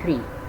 3,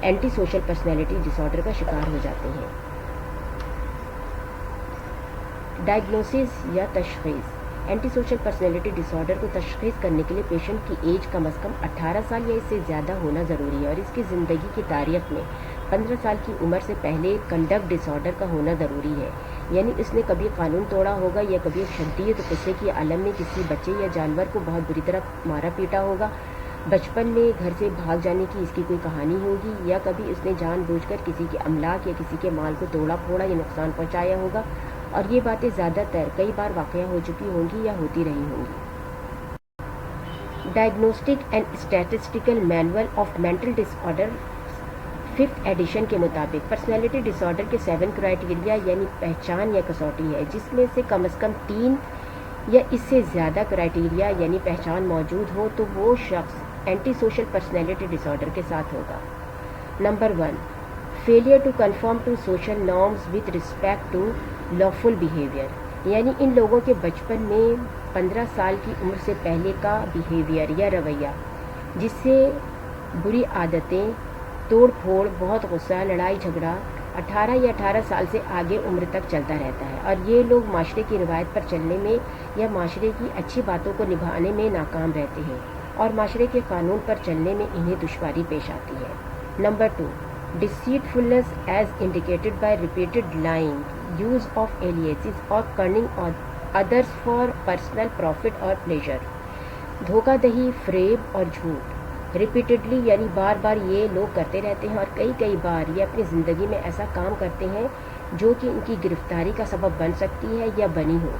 anti social personality ڈس order کا شکار ہو جاتے ہیں۔ ڈائگنوسس یا تشخیص۔ اینٹی سوشل پرسنالٹی ڈس آرڈر کو تشخیص کرنے کے لیے پیشنٹ کی ایج کم از کم 18 سال یا اس سے زیادہ ہونا ضروری ہے، اور اس کی زندگی کی تاریخ میں 15 سال کی عمر سے پہلے کنڈکٹ ڈس آرڈر کا ہونا ضروری ہے، یعنی اس نے کبھی قانون توڑا ہوگا یا کبھی شدید غصے کی عالم میں کسی بچے یا جانور کو بہت بری طرح مارا پیٹا ہوگا، بچپن میں گھر سے بھاگ جانے کی اس کی کوئی کہانی ہوگی، یا کبھی اس نے جان بوجھ کر کسی کے املاک یا کسی کے مال کو توڑا پھوڑا یا نقصان پہنچایا ہوگا، اور یہ باتیں زیادہ تر کئی بار واقع ہو چکی ہوں گی یا ہوتی رہی ہوں گی۔ Diagnostic and statistical manual of mental disorder 5th edition کے مطابق پرسنالٹی ڈس آرڈر کے 7 کرائٹیریا یعنی پہچان یا کسوٹی ہے، جس میں سے کم از کم 3 یا اس سے زیادہ کرائٹیریا یعنی پہچان موجود ہو تو وہ شخص anti social personality disorder کے ساتھ ہوگا۔ Number 1، failure to conform to social norms with respect to lawful behaviour, یعنی ان لوگوں کے بچپن میں 15 سال کی عمر سے پہلے کا بیہیویئر یا رویہ، جس سے بری عادتیں، توڑ پھوڑ، بہت غصہ، لڑائی جھگڑا 18 یا 18 سال سے آگے عمر تک چلتا رہتا ہے، اور یہ لوگ معاشرے کی روایت پر چلنے میں یا معاشرے کی اچھی باتوں کو نبھانے میں ناکام رہتے ہیں، اور معاشرے کے قانون پر چلنے میں انہیں دشواری پیش آتی ہے۔ Number 2، deceitfulness as indicated by repeated lying, use of aliases or cunning others for personal profit or pleasure، دھوکہ دہی، فریب اور جھوٹ ریپیٹڈلی یعنی بار بار یہ لوگ کرتے رہتے ہیں، اور کئی بار یہ اپنی زندگی میں ایسا کام کرتے ہیں جو کہ ان کی گرفتاری کا سبب بن سکتی ہے یا بنی ہو،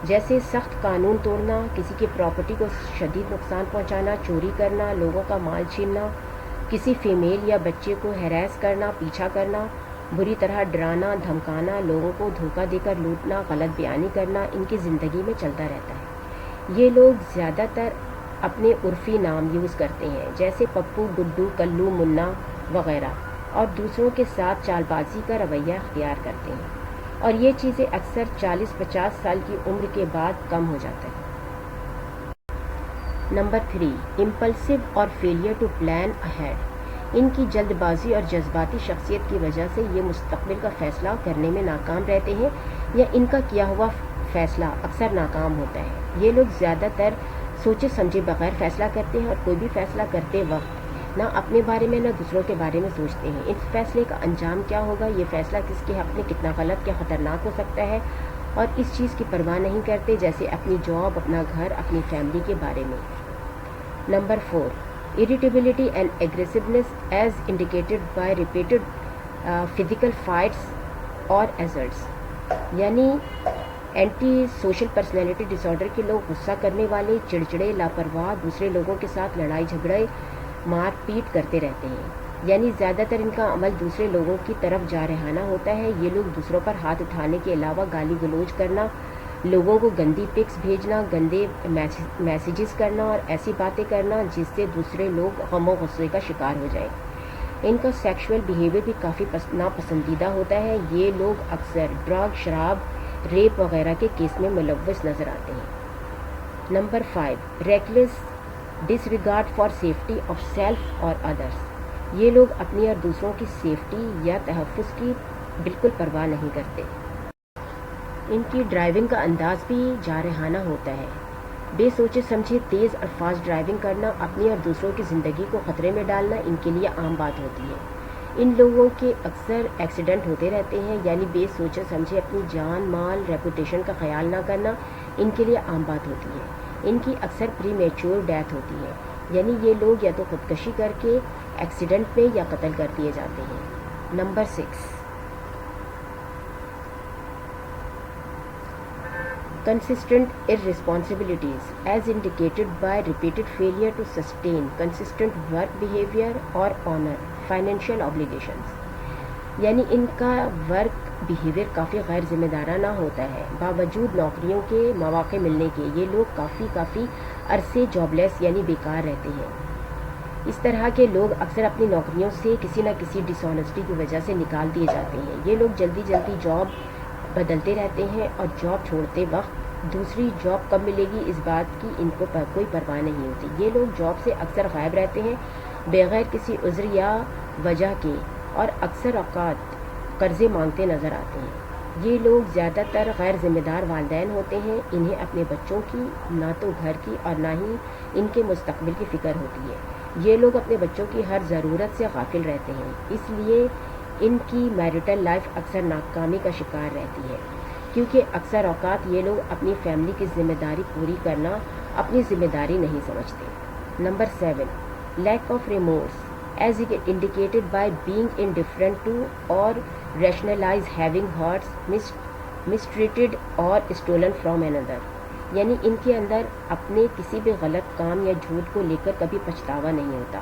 جیسے سخت قانون توڑنا، کسی کی پراپرٹی کو شدید نقصان پہنچانا، چوری کرنا، لوگوں کا مال چھیننا، کسی فیمیل یا بچے کو ہیراس کرنا، پیچھا کرنا، بری طرح ڈرانا، دھمکانا، لوگوں کو دھوکہ دے کر لوٹنا، غلط بیانی کرنا ان کی زندگی میں چلتا رہتا ہے۔ یہ لوگ زیادہ تر اپنے عرفی نام یوز کرتے ہیں، جیسے پپو، گڈو، کلو، منا وغیرہ، اور دوسروں کے ساتھ چال بازی کا رویہ اختیار کرتے ہیں، اور یہ چیزیں اکثر 40-50 سال کی عمر کے بعد کم ہو جاتا ہے۔ نمبر 3، امپلسو اور فیلئر ٹو پلان اہیڈ، ان کی جلد بازی اور جذباتی شخصیت کی وجہ سے یہ مستقبل کا فیصلہ کرنے میں ناکام رہتے ہیں، یا ان کا کیا ہوا فیصلہ اکثر ناکام ہوتا ہے۔ یہ لوگ زیادہ تر سوچے سمجھے بغیر فیصلہ کرتے ہیں، اور کوئی بھی فیصلہ کرتے وقت نہ اپنے بارے میں نہ دوسروں کے بارے میں سوچتے ہیں، اس فیصلے کا انجام کیا ہوگا، یہ فیصلہ کس کے حق میں کتنا غلط یا خطرناک ہو سکتا ہے، اور اس چیز کی پرواہ نہیں کرتے، جیسے اپنی جاب، اپنا گھر، اپنی فیملی کے بارے میں۔ Number 4، irritability and aggressiveness as indicated by repeated physical fights or assaults، یعنی anti social personality disorder کے لوگ غصہ کرنے والے، چڑچڑے، لاپرواہ، دوسرے لوگوں کے ساتھ لڑائی جھگڑے، مار پیٹ کرتے رہتے ہیں، یعنی زیادہ تر ان کا عمل دوسرے لوگوں کی طرف جارحانہ ہوتا ہے۔ یہ لوگ دوسروں پر ہاتھ اٹھانے کے علاوہ گالی گلوچ کرنا، لوگوں کو گندی پکس بھیجنا، گندے میسیجز کرنا اور ایسی باتیں کرنا جس سے دوسرے لوگ غم و غصے کا شکار ہو جائیں۔ ان کا سیکشول بیہیویئر بھی کافی ناپسندیدہ ہوتا ہے۔ یہ لوگ اکثر ڈرگ، شراب، ریپ وغیرہ کے کیس میں ملوث نظر آتے ہیں۔ Number 5، reckless disregard for safety of self اور ادرس، یہ لوگ اپنی اور دوسروں کی سیفٹی یا تحفظ کی بالکل پرواہ نہیں کرتے۔ ان کی ڈرائیونگ کا انداز بھی جارحانہ ہوتا ہے، بے سوچے سمجھے تیز اور فاسٹ ڈرائیونگ کرنا، اپنی اور دوسروں کی زندگی کو خطرے میں ڈالنا ان کے لیے عام بات ہوتی ہے۔ ان لوگوں کے اکثر ایکسیڈنٹ ہوتے رہتے ہیں، یعنی بے سوچے سمجھے اپنی جان، مال، ریپوٹیشن کا خیال نہ کرنا ان کے لیے عام بات ہوتی ہے۔ ان کی اکثر پری میچور ڈیتھ ہوتی ہے، یعنی یہ لوگ یا تو خودکشی کر کے ایکسیڈنٹ میں یا قتل کر دیے جاتے ہیں۔ Number 6، consistent irresponsibilities as indicated by repeated failure to sustain consistent work behavior or honor financial obligations، یعنی ان کا ورک بیہیویئر کافی غیر ذمہ دارانہ ہوتا ہے، باوجود نوکریوں کے مواقع ملنے کے یہ لوگ کافی عرصے جاب لیس یعنی بیکار رہتے ہیں۔ اس طرح کے لوگ اکثر اپنی نوکریوں سے کسی نہ کسی ڈس آنیسٹی کی وجہ سے نکال دیے جاتے ہیں۔ یہ لوگ جلدی جاب بدلتے رہتے ہیں، اور جاب چھوڑتے وقت دوسری جاب کب ملے گی اس بات کی ان کو کوئی پرواہ نہیں ہوتی۔ یہ لوگ جاب سے اکثر غائب رہتے ہیں بغیر کسی عذر یا وجہ کے اور اکثر اوقات قرضے مانگتے نظر آتے ہیں۔ یہ لوگ زیادہ تر غیر ذمہ دار والدین ہوتے ہیں۔ انہیں اپنے بچوں کی نہ تو گھر کی اور نہ ہی ان کے مستقبل کی فکر ہوتی ہے۔ یہ لوگ اپنے بچوں کی ہر ضرورت سے غافل رہتے ہیں، اس لیے ان کی میرٹل لائف اکثر ناکامی کا شکار رہتی ہے، کیونکہ اکثر اوقات یہ لوگ اپنی فیملی کی ذمہ داری پوری کرنا اپنی ذمہ داری نہیں سمجھتے۔ Number 7، lack of remorse as indicated by being indifferent to or rationalize having hurts mistreated or stolen from another، یعنی ان کے اندر اپنے کسی بھی غلط کام یا جھوٹ کو لے کر کبھی پچھتاوا نہیں ہوتا،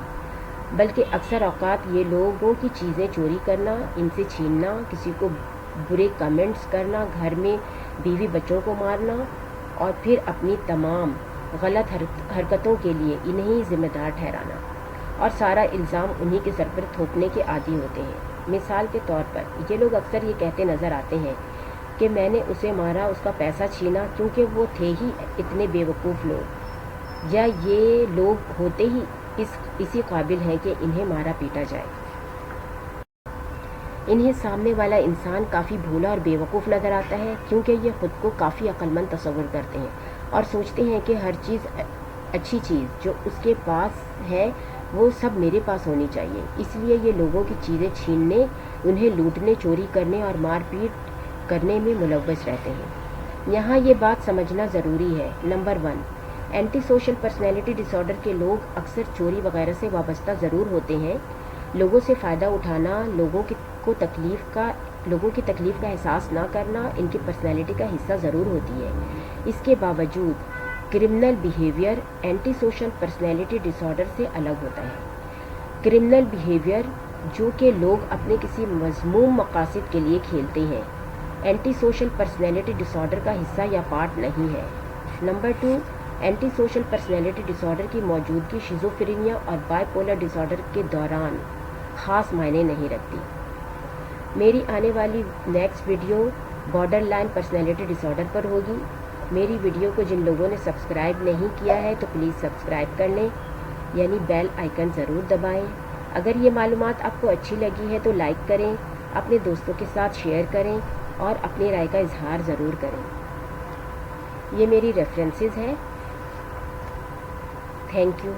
بلکہ اکثر اوقات یہ لوگوں کی چیزیں چوری کرنا، ان سے چھیننا، کسی کو برے کمنٹس کرنا، گھر میں بیوی بچوں کو مارنا اور پھر اپنی تمام غلط حرکتوں کے لیے انہیں ذمہ دار ٹھہرانا اور سارا الزام انہی کے سر پر تھوپنے کے عادی ہوتے ہیں۔ مثال کے طور پر یہ لوگ اکثر یہ کہتے نظر آتے ہیں کہ میں نے اسے مارا، اس کا پیسہ چھینا کیونکہ وہ تھے ہی اتنے بیوقوف لوگ، یا یہ لوگ ہوتے ہی اسی قابل ہیں کہ انہیں مارا پیٹا جائے۔ انہیں سامنے والا انسان کافی بھولا اور بیوقوف نظر آتا ہے، کیونکہ یہ خود کو کافی عقل مند تصور کرتے ہیں اور سوچتے ہیں کہ ہر چیز اچھی چیز جو اس کے پاس ہے وہ سب میرے پاس ہونی چاہیے، اس لیے یہ لوگوں کی چیزیں چھیننے، انہیں لوٹنے، چوری کرنے اور مار پیٹ کرنے میں ملوث رہتے ہیں۔ یہاں یہ بات سمجھنا ضروری ہے۔ Number 1، anti social personality disorder کے لوگ اکثر چوری وغیرہ سے وابستہ ضرور ہوتے ہیں۔ لوگوں سے فائدہ اٹھانا، لوگوں کی تکلیف کا احساس نہ کرنا ان کی پرسنالٹی کا حصہ ضرور ہوتی ہے۔ اس کے باوجود criminal behaviour anti social personality disorder سے الگ ہوتا ہے۔ کرمنل بیہیویئر جو کہ لوگ اپنے کسی مذموم مقاصد کے لیے کھیلتے ہیں، اینٹی سوشل پرسنالٹی ڈس آرڈر کا حصہ یا پارٹ نہیں ہے۔ نمبر 2، اینٹی سوشل پرسنالٹی ڈس آرڈر کی موجودگی شیزوفرینیا اور بائی پولر ڈس آرڈر کے دوران خاص معنی نہیں رکھتی۔ میری آنے والی next video borderline personality disorder پر ہوگی۔ میری ویڈیو کو جن لوگوں نے سبسکرائب نہیں کیا ہے تو پلیز سبسکرائب کر لیں، یعنی بیل آئیکن ضرور دبائیں۔ اگر یہ معلومات آپ کو اچھی لگی ہے تو لائک کریں، اپنے دوستوں کے ساتھ شیئر کریں اور اپنی رائے کا اظہار ضرور کریں۔ یہ میری ریفرنسز ہیں۔ Thank you.